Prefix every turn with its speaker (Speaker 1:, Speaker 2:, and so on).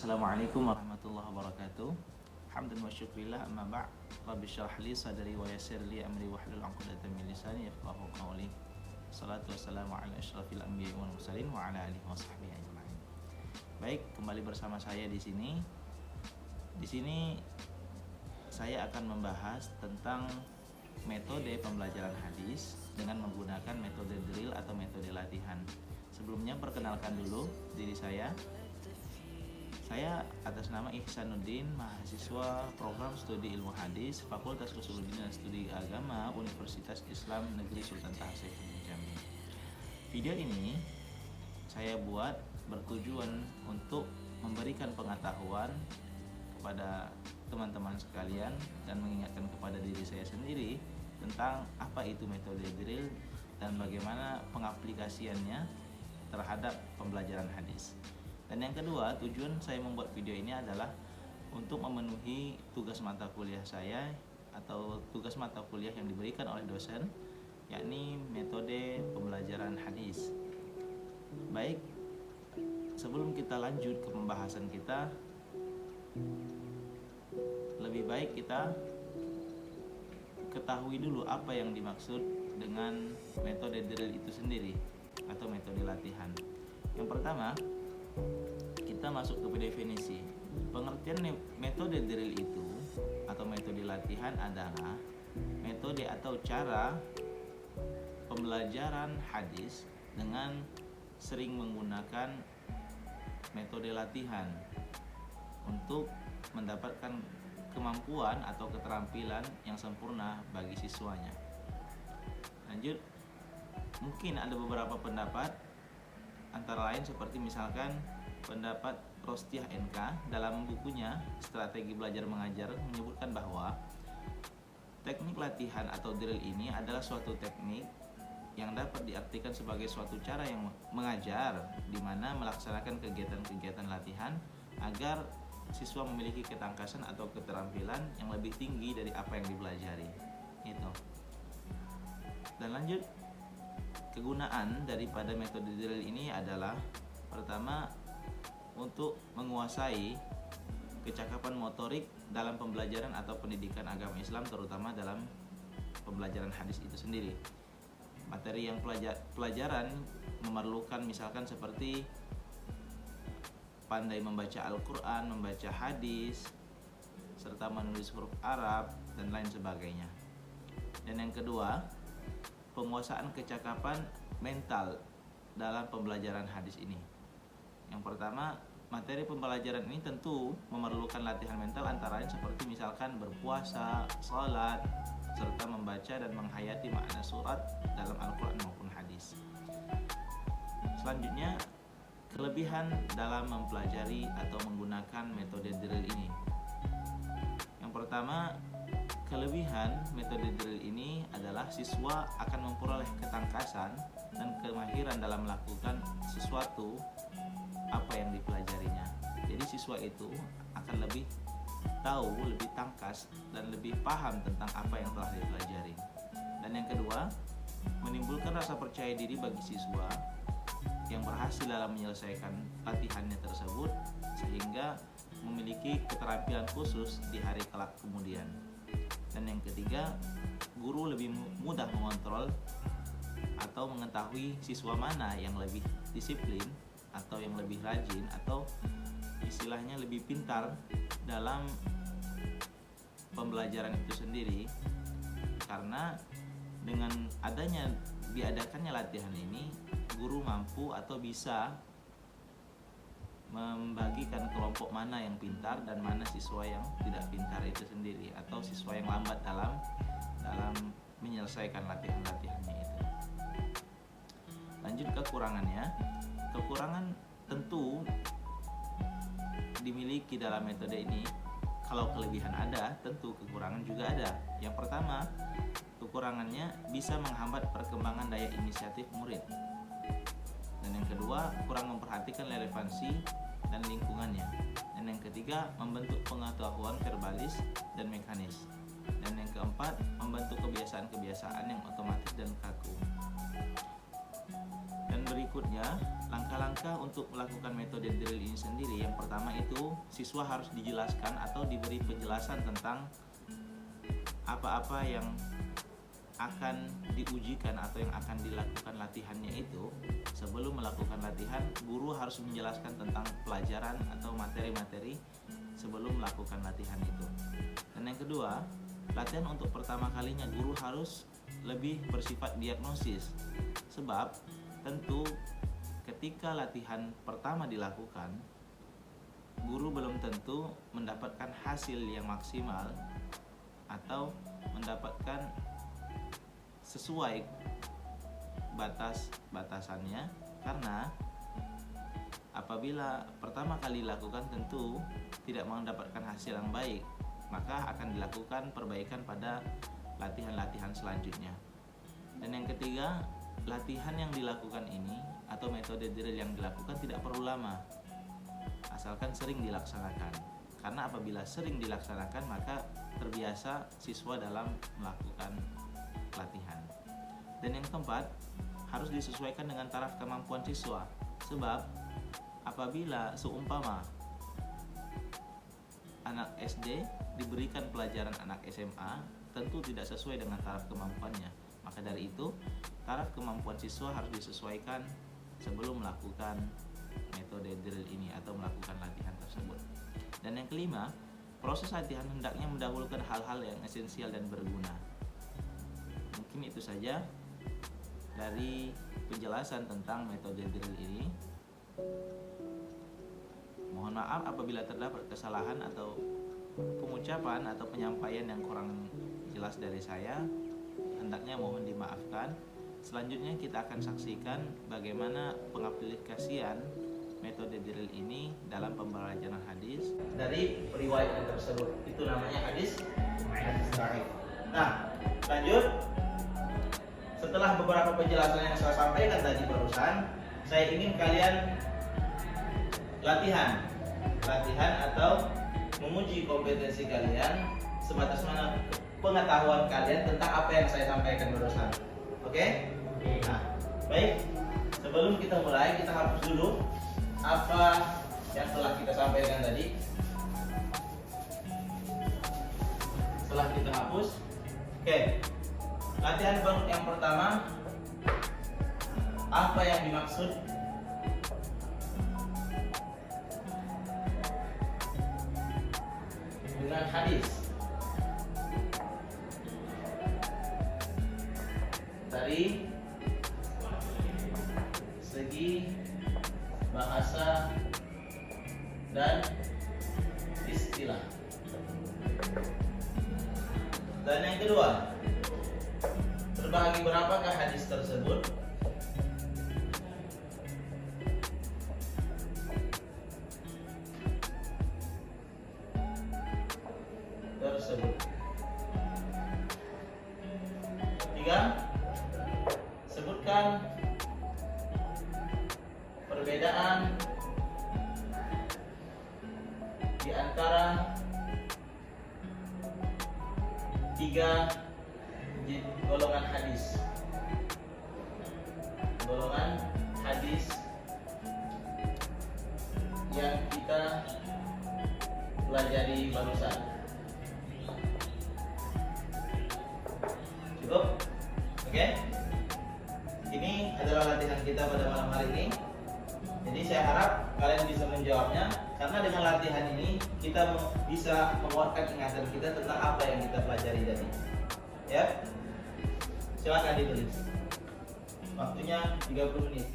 Speaker 1: Assalamualaikum warahmatullahi wabarakatuh. Hamdan wa syukrillah amma ba'd. Rabbi syrah li sadri wa yassir li amri wahlul 'uqdatam min lisani yafqahu qawli. Salatu wassalamu ala asyrafil anbiya'i wal mursalin wa ala alihi wa sahbihi ajma'in. Baik, kembali bersama saya di sini. Di sini saya akan membahas tentang metode pembelajaran hadis dengan menggunakan metode drill atau metode latihan. Sebelumnya perkenalkan dulu diri saya. Saya atas nama Ihsanuddin, mahasiswa program studi ilmu hadis Fakultas Usuluddin dan Studi Agama Universitas Islam Negeri Sultan Toha Jambi. Video ini saya buat bertujuan untuk memberikan pengetahuan kepada teman-teman sekalian dan mengingatkan kepada diri saya sendiri tentang apa itu metode drill dan bagaimana pengaplikasiannya terhadap pembelajaran hadis. Dan yang kedua, tujuan saya membuat video ini adalah untuk memenuhi tugas mata kuliah saya atau tugas mata kuliah yang diberikan oleh dosen, yakni metode pembelajaran hadis. Baik, sebelum kita lanjut ke pembahasan kita, lebih baik kita ketahui dulu apa yang dimaksud dengan metode drill itu sendiri atau metode latihan. Yang pertama, kita masuk ke definisi. Pengertian metode drill itu atau metode latihan adalah metode atau cara pembelajaran hadis dengan sering menggunakan metode latihan untuk mendapatkan kemampuan atau keterampilan yang sempurna bagi siswanya. Lanjut, mungkin ada beberapa pendapat, antara lain seperti misalkan pendapat Rostiah NK dalam bukunya Strategi Belajar Mengajar menyebutkan bahwa teknik latihan atau drill ini adalah suatu teknik yang dapat diartikan sebagai suatu cara yang mengajar di mana melaksanakan kegiatan-kegiatan latihan agar siswa memiliki ketangkasan atau keterampilan yang lebih tinggi dari apa yang dipelajari. Itu. Dan lanjut, kegunaan daripada metode drill ini adalah pertama, untuk menguasai kecakapan motorik dalam pembelajaran atau pendidikan agama Islam, terutama dalam pembelajaran hadis itu sendiri. Materi yang pelajaran memerlukan misalkan seperti pandai membaca Al-Quran, membaca hadis, serta menulis huruf Arab, dan lain sebagainya. Dan yang kedua, penguasaan kecakapan mental dalam pembelajaran hadis ini. Yang pertama, materi pembelajaran ini tentu memerlukan latihan mental antara lain seperti misalkan berpuasa, sholat, serta membaca dan menghayati makna surat dalam Al-Quran maupun hadis. Selanjutnya, kelebihan dalam mempelajari atau menggunakan metode drill ini. Yang pertama, kelebihan metode drill ini adalah siswa akan memperoleh ketangkasan dan kemahiran dalam melakukan sesuatu apa yang dipelajarinya. Jadi siswa itu akan lebih tahu, lebih tangkas, dan lebih paham tentang apa yang telah dipelajari. Dan yang kedua, menimbulkan rasa percaya diri bagi siswa yang berhasil dalam menyelesaikan latihannya tersebut sehingga memiliki keterampilan khusus di hari kelak kemudian. Dan yang ketiga, guru lebih mudah mengontrol atau mengetahui siswa mana yang lebih disiplin atau yang lebih rajin atau istilahnya lebih pintar dalam pembelajaran itu sendiri, karena dengan diadakannya latihan ini, guru mampu atau bisa membagikan kelompok mana yang pintar dan mana siswa yang tidak pintar itu sendiri, atau siswa yang lambat dalam menyelesaikan latihan-latihannya itu. Lanjut kekurangannya. Kekurangan tentu dimiliki dalam metode ini. Kalau kelebihan ada, tentu kekurangan juga ada. Yang pertama, kekurangannya bisa menghambat perkembangan daya inisiatif murid. Dan yang kedua, kurang memperhatikan relevansi dan lingkungannya. Dan yang ketiga, membentuk pengetahuan verbalis dan mekanis. Dan yang keempat, membentuk kebiasaan-kebiasaan yang otomatis dan kaku. Dan berikut berikutnya, langkah-langkah untuk melakukan metode drill ini sendiri. Yang pertama itu siswa harus dijelaskan atau diberi penjelasan tentang apa-apa yang akan diujikan atau yang akan dilakukan latihannya itu. Sebelum melakukan latihan, guru harus menjelaskan tentang pelajaran atau materi-materi sebelum melakukan latihan itu. Dan yang kedua, latihan untuk pertama kalinya guru harus lebih bersifat diagnosis. Sebab tentu ketika latihan pertama dilakukan, guru belum tentu mendapatkan hasil yang maksimal atau mendapatkan sesuai batas-batasannya, karena apabila pertama kali dilakukan tentu tidak mendapatkan hasil yang baik, maka akan dilakukan perbaikan pada latihan-latihan selanjutnya. Dan yang ketiga, latihan yang dilakukan ini atau metode drill yang dilakukan tidak perlu lama, asalkan sering dilaksanakan. Karena apabila sering dilaksanakan, maka terbiasa siswa dalam melakukan latihan. Dan yang keempat, harus disesuaikan dengan taraf kemampuan siswa. Sebab apabila seumpama anak SD diberikan pelajaran anak SMA, tentu tidak sesuai dengan taraf kemampuannya. Maka dari itu, taraf kemampuan siswa harus disesuaikan sebelum melakukan metode drill ini atau melakukan latihan tersebut. Dan yang kelima, proses latihan hendaknya mendahulukan hal-hal yang esensial dan berguna. Mungkin itu saja dari penjelasan tentang metode drill ini. Mohon maaf apabila terdapat kesalahan atau pengucapan atau penyampaian yang kurang jelas dari saya, hendaknya mohon dimaafkan. Selanjutnya kita akan saksikan bagaimana pengaplikasian metode drill ini dalam pembelajaran hadis dari riwayat tersebut. Itu namanya hadis sahih. Nah, lanjut. Setelah beberapa penjelasan yang saya sampaikan tadi barusan, saya ingin kalian latihan atau menguji kompetensi kalian sebatas mana pengetahuan kalian tentang apa yang saya sampaikan barusan. Oke? Nah, baik. Sebelum kita mulai, kita hapus dulu apa yang telah kita sampaikan tadi. Setelah kita hapus, oke. Latihan yang pertama, apa yang dimaksud dengan hadis? Dari segi bahasa dan istilah. Dan yang kedua, terbagi berapakah hadis tersebut? Tiga, sebutkan perbedaan di antara tiga golongan hadis. Golongan hadis yang kita pelajari barusan. Cukup? Oke? Ini adalah latihan kita pada malam hari ini. Jadi saya harap kalian bisa menjawabnya, karena dengan latihan ini kita bisa menguatkan ingatan kita tentang apa yang kita pelajari tadi. Ya? Silakan ditulis. Waktunya 30 menit.